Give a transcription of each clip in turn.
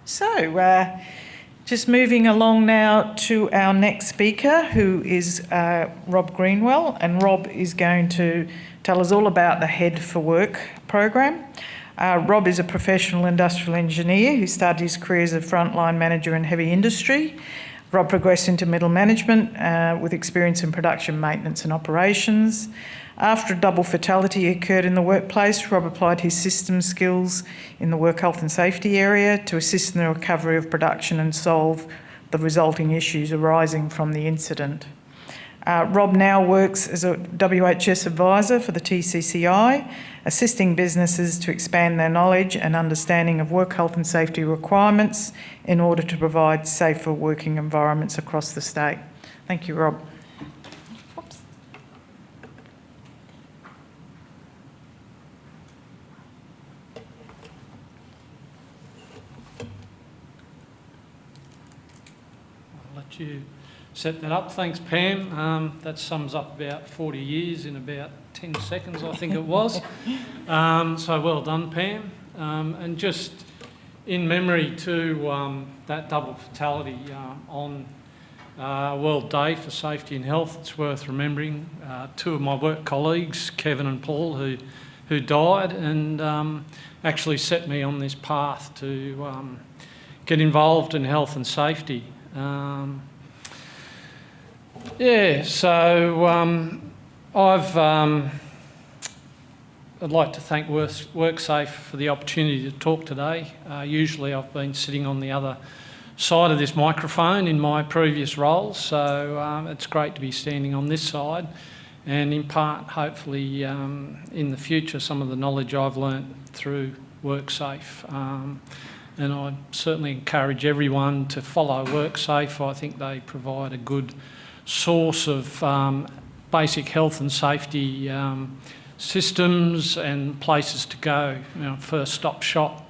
So, just moving along now to our next speaker, who is Rob Greenwell, and Rob is going to tell us all about the Head for Work program. Rob is a professional industrial engineer who started his career as a frontline manager in heavy industry. Rob progressed into middle management with experience in production, maintenance and operations. After a double fatality occurred in the workplace, Rob applied his systems skills in the work health and safety area to assist in the recovery of production and solve the resulting issues arising from the incident. Rob now works as a WHS advisor for the TCCI, assisting businesses to expand their knowledge and understanding of work health and safety requirements in order to provide safer working environments across the state. Thank you, Rob. Oops. I'll let you set that up. Thanks, Pam. That sums up about 40 years in about 10 seconds, I think it was. So well done, Pam. And just in memory to that double fatality on World Day for Safety and Health, it's worth remembering two of my work colleagues, Kevin and Paul, who died and actually set me on this path to get involved in health and safety. I'd like to thank WorkSafe for the opportunity to talk today. Usually I've been sitting on the other side of this microphone in my previous roles, so it's great to be standing on this side and impart, hopefully, in the future, some of the knowledge I've learnt through WorkSafe. And I certainly encourage everyone to follow WorkSafe. I think they provide a good source of basic health and safety systems and places to go. First stop shop.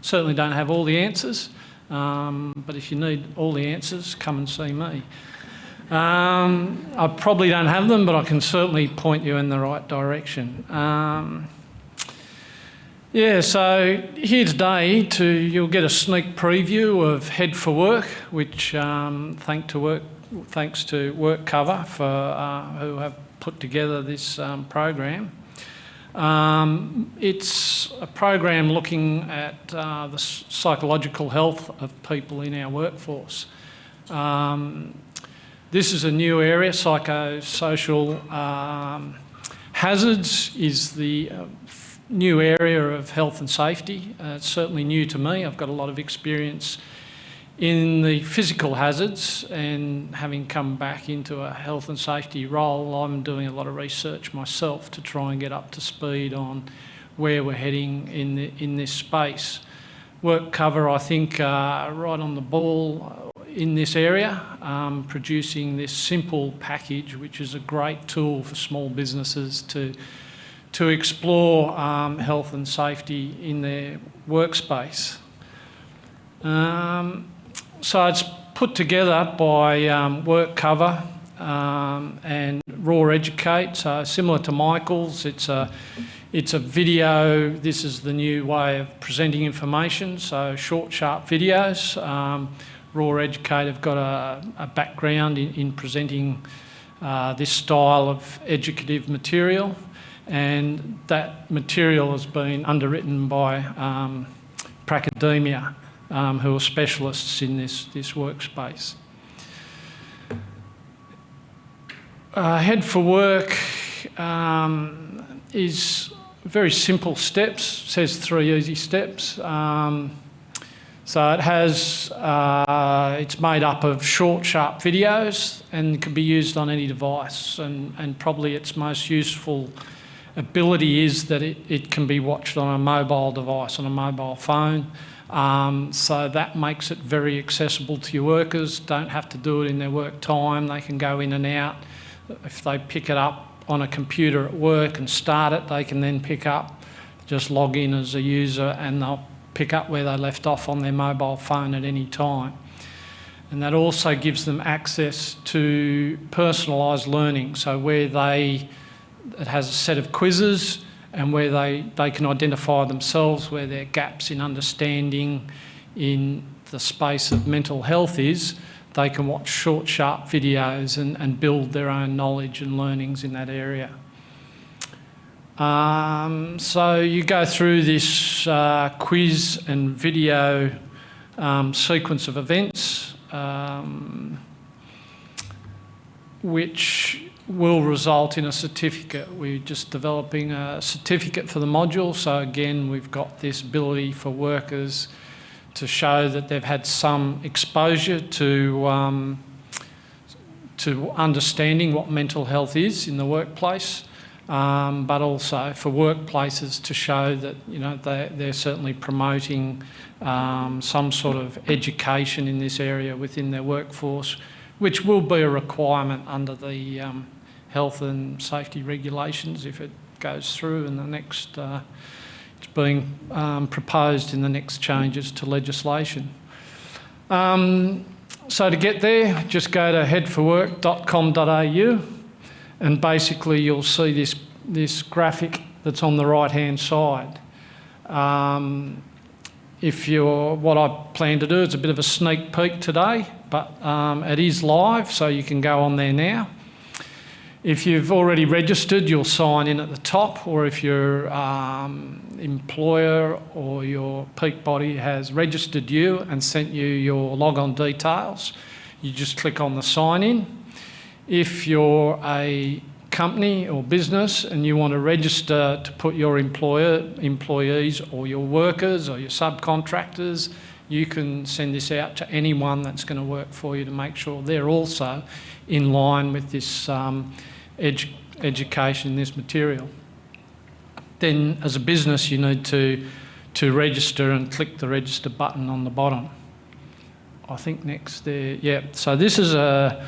Certainly don't have all the answers, but if you need all the answers, come and see me. I probably don't have them, but I can certainly point you in the right direction. So here today you'll get a sneak preview of Head for Work, which thanks to WorkCover for who have put together this program. It's a program looking at the psychological health of people in our workforce. This is a new area. Psychosocial hazards is the new area of health and safety. It's certainly new to me. I've got a lot of experience in the physical hazards, and having come back into a health and safety role, I'm doing a lot of research myself to try and get up to speed on where we're heading in this space. WorkCover, I think, right on the ball in this area, producing this simple package, which is a great tool for small businesses to explore health and safety in their workspace. So it's put together by WorkCover and Raw Educate. So similar to Michael's, it's a video. This is the new way of presenting information. So short, sharp videos. Raw Educate have got a background in presenting this style of educative material, and that material has been underwritten by Pracademia, who are specialists in this workspace. Head for Work is very simple steps. It says 3 easy steps. So it has, it's made up of short, sharp videos and can be used on any device. And probably its most useful ability is that it can be watched on a mobile device, on a mobile phone. So that makes it very accessible to your workers. Don't have to do it in their work time. They can go in and out. If they pick it up on a computer at work and start it, they can then pick up, just log in as a user, and they'll pick up where they left off on their mobile phone at any time. And that also gives them access to personalised learning. So where it has a set of quizzes and where they can identify themselves, where there are gaps in understanding, in the space of mental health is they can watch short, sharp videos and build their own knowledge and learnings in that area. So you go through this quiz and video sequence of events, which will result in a certificate. We're just developing a certificate for the module. So again, we've got this ability for workers to show that they've had some exposure to understanding what mental health is in the workplace, but also for workplaces to show that, you know, they're certainly promoting some sort of education in this area within their workforce, which will be a requirement under the health and safety regulations if it goes through in the next, it's being proposed in the next changes to legislation. So to get there, just go to headforwork.com.au and basically you'll see this graphic that's on the right-hand side. What I plan to do is a bit of a sneak peek today, but it is live, so you can go on there now. If you've already registered, you'll sign in at the top, or if your employer or your peak body has registered you and sent you your log-on details, you just click on the sign in. If you're a company or business and you want to register to put your employees or your workers or your subcontractors, you can send this out to anyone that's going to work for you to make sure they're also in line with this education in this material. Then as a business you need to register and click the register button on the bottom. I think next there, yeah. So this is a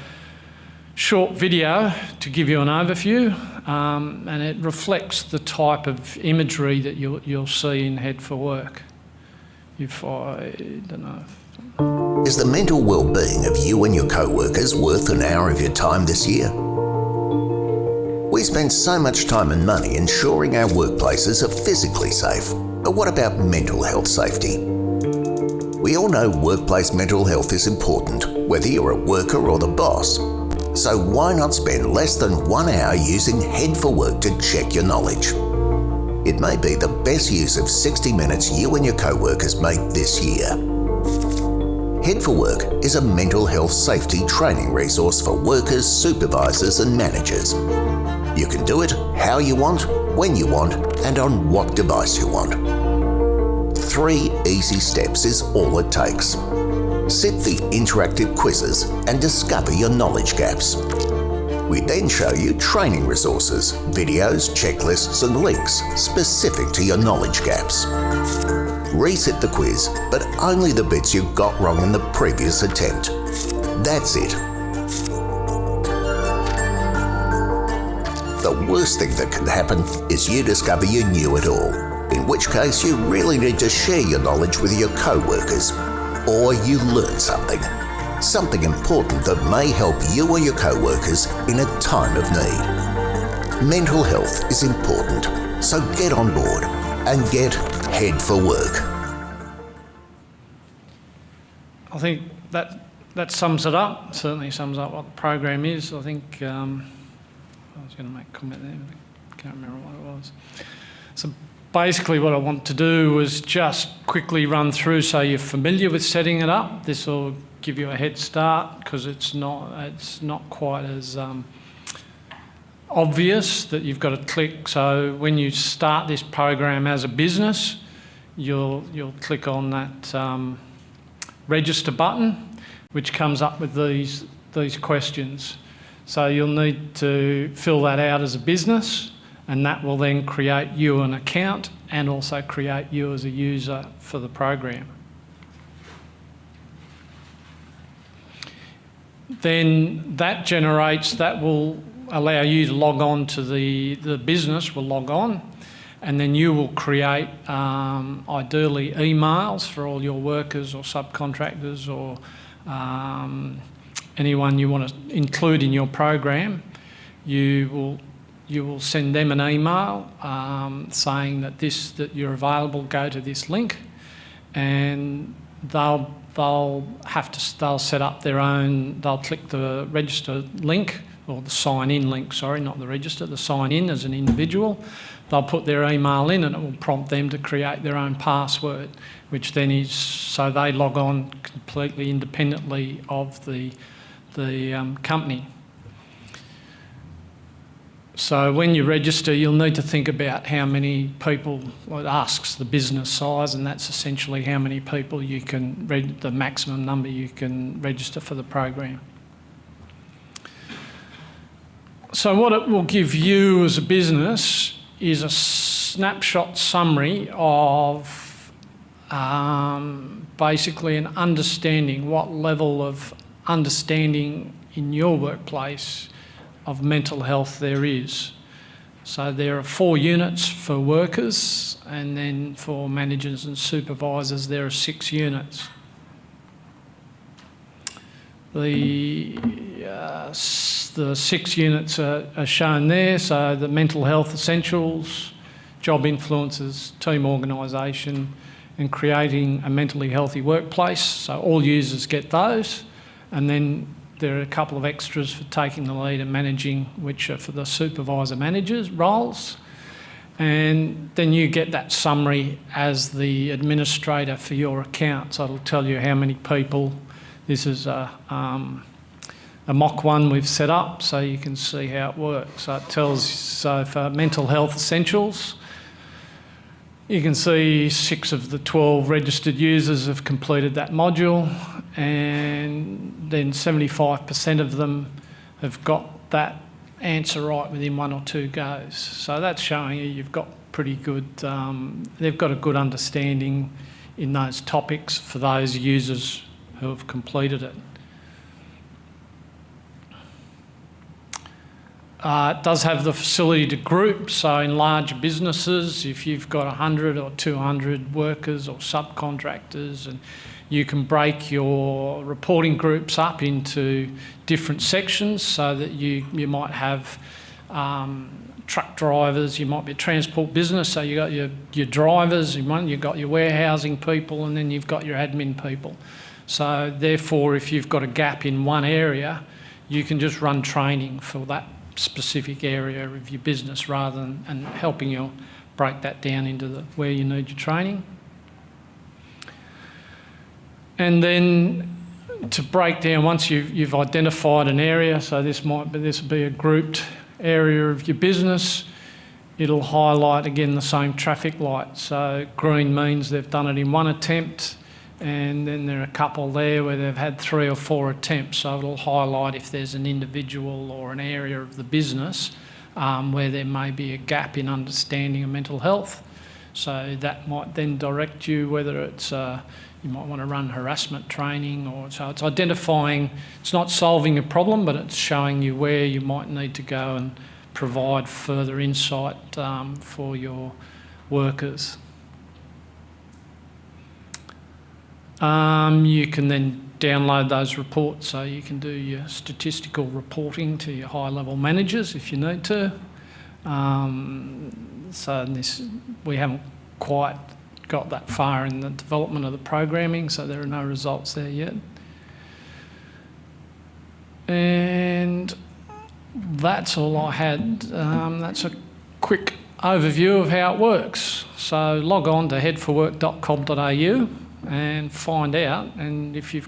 short video to give you an overview, and it reflects the type of imagery that you'll see in Head for Work. If I don't know. Is the mental well-being of you and your co-workers worth an hour of your time this year? We spend so much time and money ensuring our workplaces are physically safe, but what about mental health safety? We all know workplace mental health is important, whether you're a worker or the boss. So why not spend less than 1 hour using Head for Work to check your knowledge? It may be the best use of 60 minutes you and your co-workers make this year. Head for Work is a mental health safety training resource for workers, supervisors and managers. You can do it how you want, when you want, and on what device you want. 3 easy steps is all it takes. Sit the interactive quizzes and discover your knowledge gaps. We then show you training resources, videos, checklists and links specific to your knowledge gaps. Resit the quiz, but only the bits you got wrong in the previous attempt. That's it. The worst thing that can happen is you discover you knew it all, in which case you really need to share your knowledge with your co-workers. Or you learn something important that may help you or your co-workers in a time of need. Mental health is important, so get on board and get Head for Work. I think that sums it up, certainly sums up what the program is. I think I was going to make a comment there, but I can't remember what it was. So basically what I want to do was just quickly run through so you're familiar with setting it up. This will give you a head start because it's not quite as obvious that you've got to click. So when you start this program as a business, you'll click on that register button, which comes up with these questions. So you'll need to fill that out as a business, and that will then create you an account and also create you as a user for the program. Then that will allow you to log on to the business will log on, and then you will create ideally emails for all your workers or subcontractors or anyone you want to include in your program. You will send them an email saying that you're available, go to this link, and they'll set up their own. They'll click the register link, or the sign in link. Sorry, not the register. The sign in as an individual. They'll put their email in, and it will prompt them to create their own password, which then is so they log on completely independently of the company. So when you register, you'll need to think about how many people. Well, it asks the business size, and that's essentially how many people you can the maximum number you can register for the program. So what it will give you as a business is a snapshot summary of basically an understanding, what level of understanding in your workplace of mental health there is. So there are 4 units for workers, and then for managers and supervisors there are 6 units. The 6 units are shown there, so the mental health essentials, job influences, team organisation, and creating a mentally healthy workplace. So all users get those, and then there are a couple of extras for taking the lead and managing, which are for the supervisor managers roles. And then you get that summary as the administrator for your account. So it'll tell you how many people. This is a mock one we've set up, so you can see how it works. So it tells, so for mental health essentials, you can see 6 of the 12 registered users have completed that module, and then 75% of them have got that answer right within 1 or 2 goes. So that's showing you've got pretty good, they've got a good understanding in those topics for those users who have completed it. It does have the facility to group, so in large businesses, if you've got 100 or 200 workers or subcontractors, and you can break your reporting groups up into different sections, so that you might have truck drivers, you might be a transport business, so you've got your drivers, you've got your warehousing people, and then you've got your admin people. So therefore, if you've got a gap in one area, you can just run training for that specific area of your business, rather than and helping you break that down into where you need your training. And then to break down, once you've identified an area, so this will be a grouped area of your business, it'll highlight again the same traffic light. So green means they've done it in 1 attempt, and then there are a couple there where they've had 3 or 4 attempts. So it'll highlight if there's an individual or an area of the business where there may be a gap in understanding of mental health. So that might then direct you whether it's you might want to run harassment training, or so it's identifying. It's not solving a problem, but it's showing you where you might need to go and provide further insight for your workers. You can then download those reports, so you can do your statistical reporting to your high-level managers if you need to. So we haven't quite got that far in the development of the programming, so there are no results there yet. And that's all I had. That's a quick overview of how it works. So log on to headforwork.com.au and find out. And if you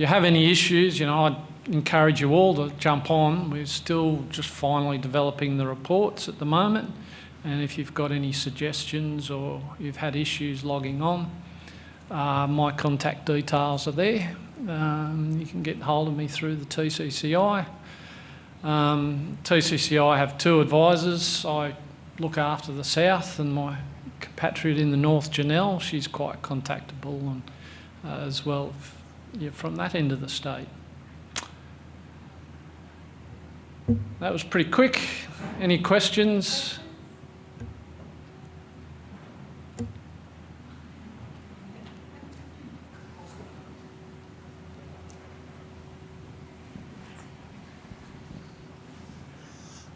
have any issues, I'd encourage you all to jump on. We're still just finally developing the reports at the moment. And if you've got any suggestions or you've had issues logging on, my contact details are there. You can get hold of me through the TCCI. TCCI have 2 advisors. I look after the south, and my compatriot in the north, Janelle, she's quite contactable, and as well if you're from that end of the state. That was pretty quick. Any questions?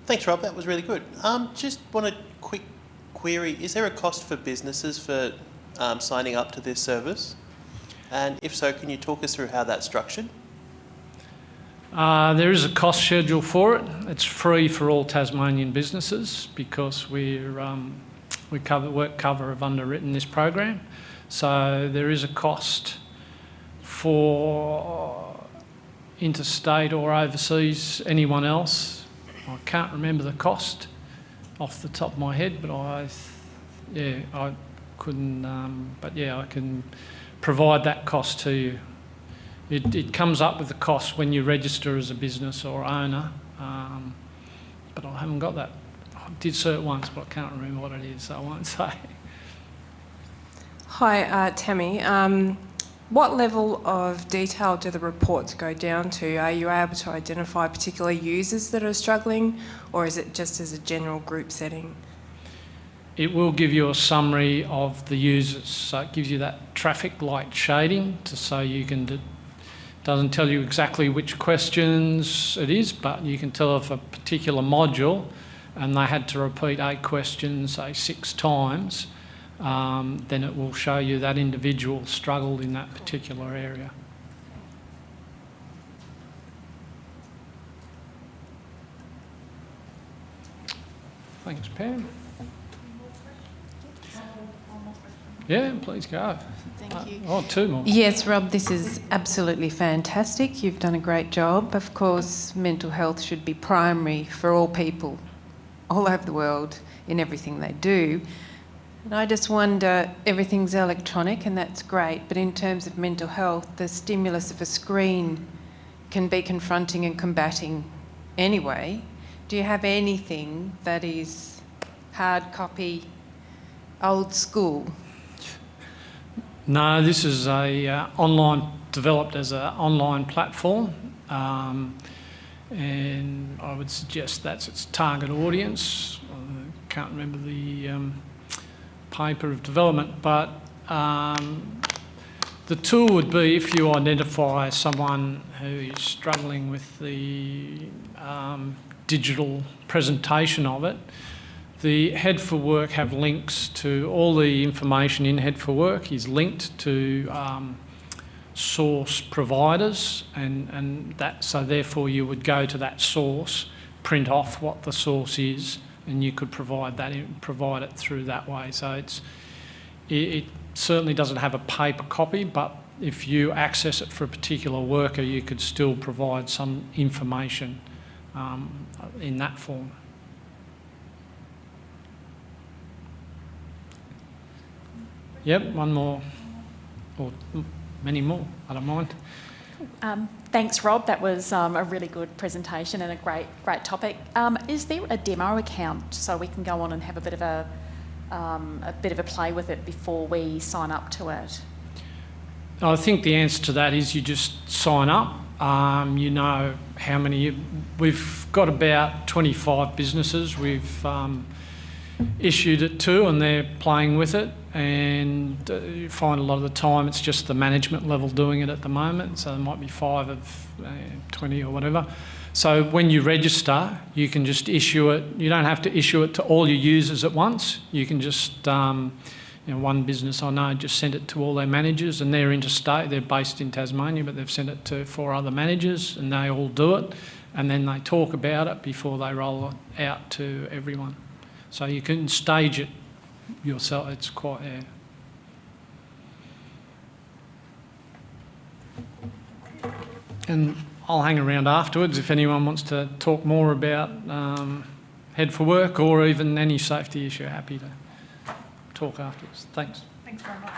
Thanks, Rob. That was really good. Just want a quick query. Is there a cost for businesses for signing up to this service? And if so, can you talk us through how that's structured? There is a cost schedule for it. It's free for all Tasmanian businesses because we cover work cover have underwritten this program. So there is a cost for interstate or overseas anyone else. I can't remember the cost off the top of my head, but I couldn't. But yeah, I can provide that cost to you. It comes up with the cost when you register as a business or owner, but I haven't got that. I did say it once, but I can't remember what it is, so I won't say. Hi, Tammy. What level of detail do the reports go down to? Are you able to identify particular users that are struggling, or is it just as a general group setting? It will give you a summary of the users, so it gives you that traffic light shading so you can. Doesn't tell you exactly which questions it is, but you can tell if a particular module and they had to repeat 8 questions, say 6 times, then it will show you that individual struggled in that particular area. Thanks, Pam. Yeah, please go. Thank you. Oh, 2 more. Yes, Rob, this is absolutely fantastic. You've done a great job. Of course, mental health should be primary for all people all over the world in everything they do. And I just wonder, everything's electronic and that's great, but in terms of mental health, the stimulus of a screen can be confronting and combating anyway. Do you have anything that is hard copy, old school? No, this is developed as an online platform, and I would suggest that's its target audience. I can't remember the paper of development, but the tool would be if you identify someone who is struggling with the digital presentation of it. The Head for Work have links to all the information in Head for Work is linked to source providers, and that so therefore you would go to that source, print off what the source is, and you could provide it through that way. So it certainly doesn't have a paper copy, but if you access it for a particular worker, you could still provide some information in that form. Yep, one more, or many more, I don't mind. Thanks, Rob. That was a really good presentation and a great topic. Is there a demo account so we can go on and have a bit of a play with it before we sign up to it? I think the answer to that is you just sign up. You know how many. We've got about 25 businesses we've issued it to, and they're playing with it. And you find a lot of the time it's just the management level doing it at the moment. So there might be 5 of 20 or whatever. So when you register, you can just issue it. You don't have to issue it to all your users at once. You can just, one business I know just sent it to all their managers, and they're interstate. They're based in Tasmania, but they've sent it to 4 other managers, and they all do it. And then they talk about it before they roll it out to everyone. So you can stage it yourself. It's quite and I'll hang around afterwards if anyone wants to talk more about Head for Work or even any safety issue. Happy to talk afterwards. Thanks. Thanks very much.